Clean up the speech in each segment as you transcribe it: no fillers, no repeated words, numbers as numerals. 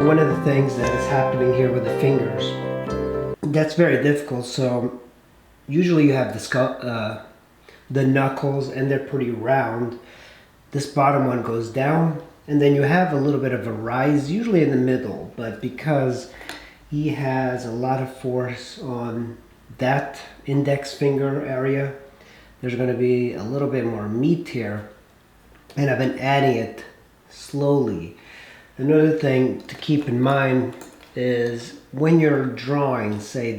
One of the things that is happening here with the fingers, that's very difficult. So usually you have the knuckles and they're pretty round. This bottom one goes down and then you have a little bit of a rise, usually in the middle, but because he has a lot of force on that index finger area, there's going to be a little bit more meat here, and I've been adding it slowly. Another thing to keep in mind is when you're drawing, say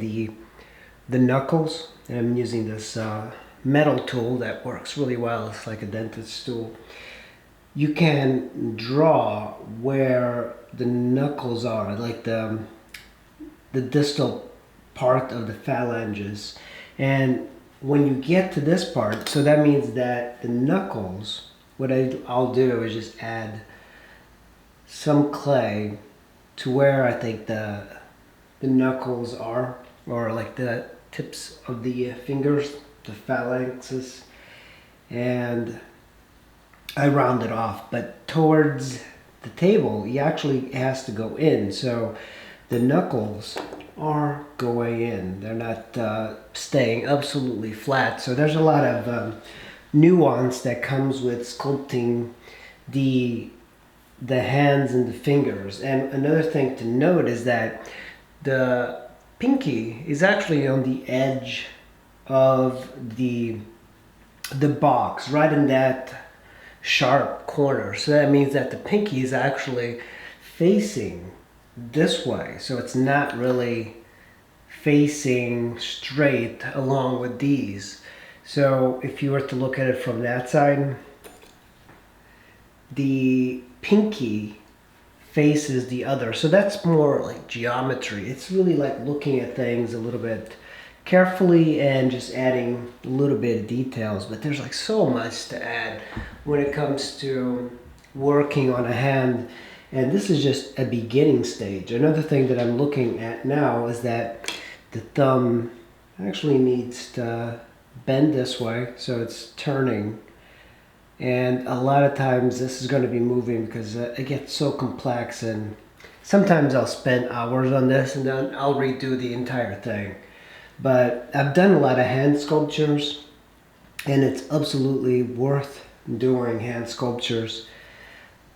the knuckles, and I'm using this metal tool that works really well, it's like a dentist tool. You can draw where the knuckles are, like the distal part of the phalanges. And when you get to this part, so that means that the knuckles, what I'll do is just add some clay to where I think the knuckles are, or like the tips of the fingers, the phalanxes, and I round it off. But towards the table, he actually has to go in, so the knuckles are going in. They're not staying absolutely flat. So there's a lot of nuance that comes with sculpting the hands and the fingers. And another thing to note is that the pinky is actually on the edge of the box, right in that sharp corner. So that means that the pinky is actually facing this way, so it's not really facing straight along with these. So if you were to look at it from that side, the pinky faces the other. So that's more like geometry. It's really like looking at things a little bit carefully and just adding a little bit of details. But there's like so much to add when it comes to working on a hand. And this is just a beginning stage. Another thing that I'm looking at now is that the thumb actually needs to bend this way, so it's turning. And a lot of times this is going to be moving because it gets so complex, and sometimes I'll spend hours on this and then I'll redo the entire thing. But I've done a lot of hand sculptures, and it's absolutely worth doing hand sculptures.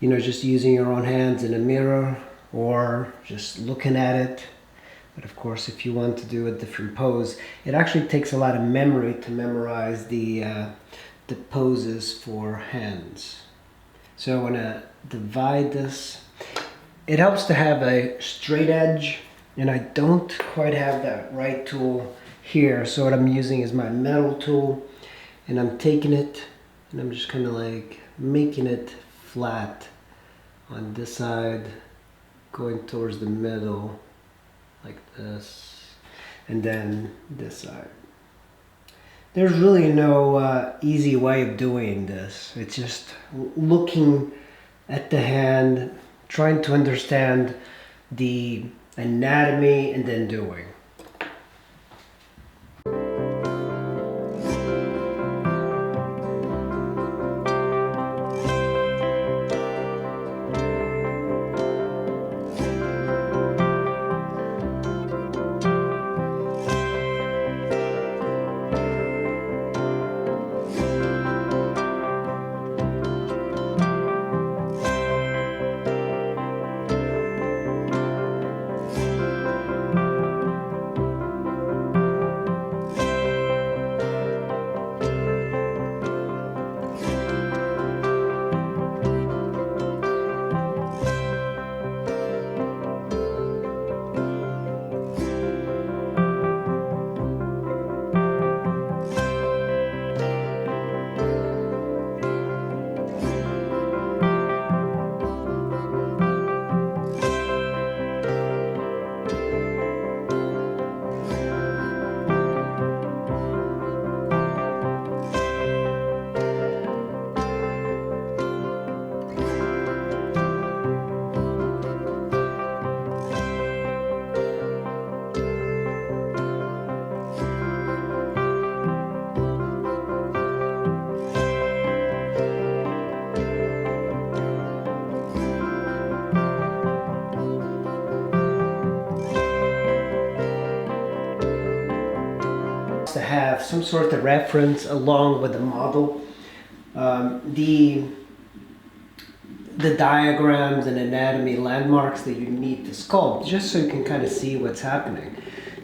You know, just using your own hands in a mirror or just looking at it. But of course, if you want to do a different pose, it actually takes a lot of memory to memorize the poses for hands. So I want to divide this. It helps to have a straight edge, and I don't quite have that right tool here. So what I'm using is my metal tool, and I'm taking it and I'm just kind of like making it flat on this side, going towards the middle like this, and then this side. There's really no easy way of doing this. It's just looking at the hand, trying to understand the anatomy, and then doing. sort of reference along with the model. The diagrams and anatomy landmarks that you need to sculpt, just so you can kind of see what's happening.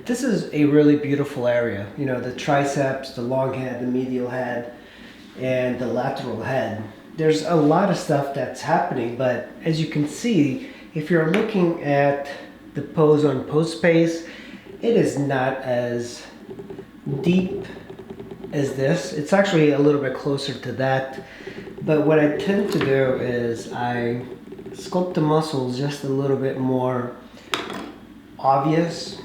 This is a really beautiful area. You know, the triceps, the long head, the medial head, and the lateral head. There's a lot of stuff that's happening, but as you can see, if you're looking at the pose on pose space, it is not as deep as this. It's actually a little bit closer to that. But what I tend to do is I sculpt the muscles just a little bit more obvious,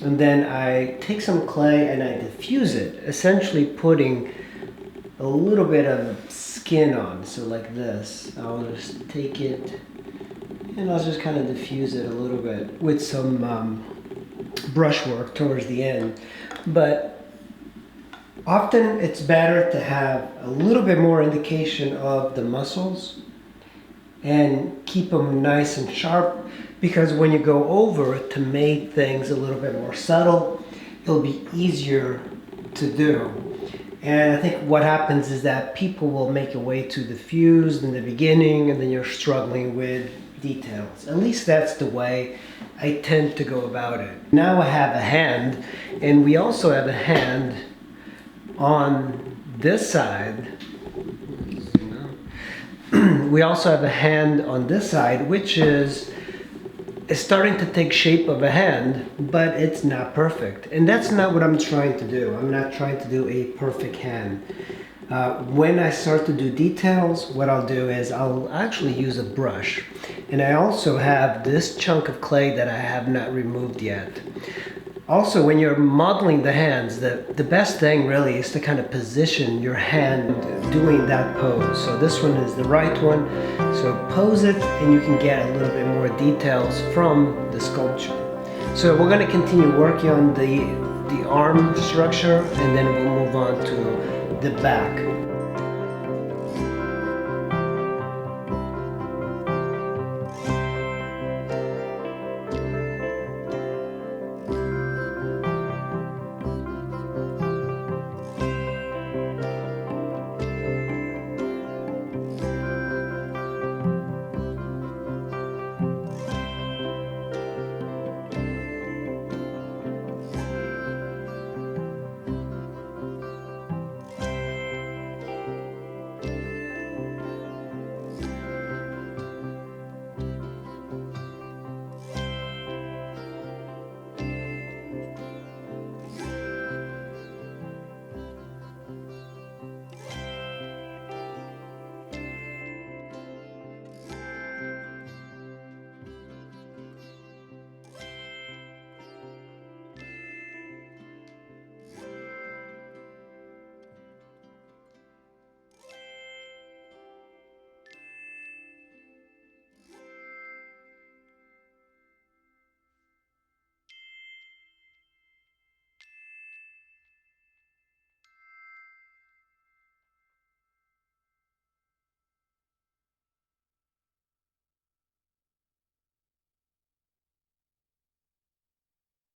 and then I take some clay and I diffuse it, essentially putting a little bit of skin on. So like this, I'll just take it and I'll just kind of diffuse it a little bit with some brushwork towards the end. But often it's better to have a little bit more indication of the muscles and keep them nice and sharp, because when you go over to make things a little bit more subtle, it'll be easier to do. And I think what happens is that people will make it way too diffused in the beginning, and then you're struggling with details. At least that's the way I tend to go about it. Now I have a hand, and we also have a hand on this side. We also have a hand on this side, which is starting to take shape of a hand, but it's not perfect. And that's not what I'm trying to do. I'm not trying to do a perfect hand. When I start to do details, what I'll do is I'll actually use a brush. And I also have this chunk of clay that I have not removed yet. Also, when you're modeling the hands, the best thing really is to kind of position your hand doing that pose. So this one is the right one. So pose it and you can get a little bit more details from the sculpture. So we're going to continue working on the arm structure, and then we'll move on to the back.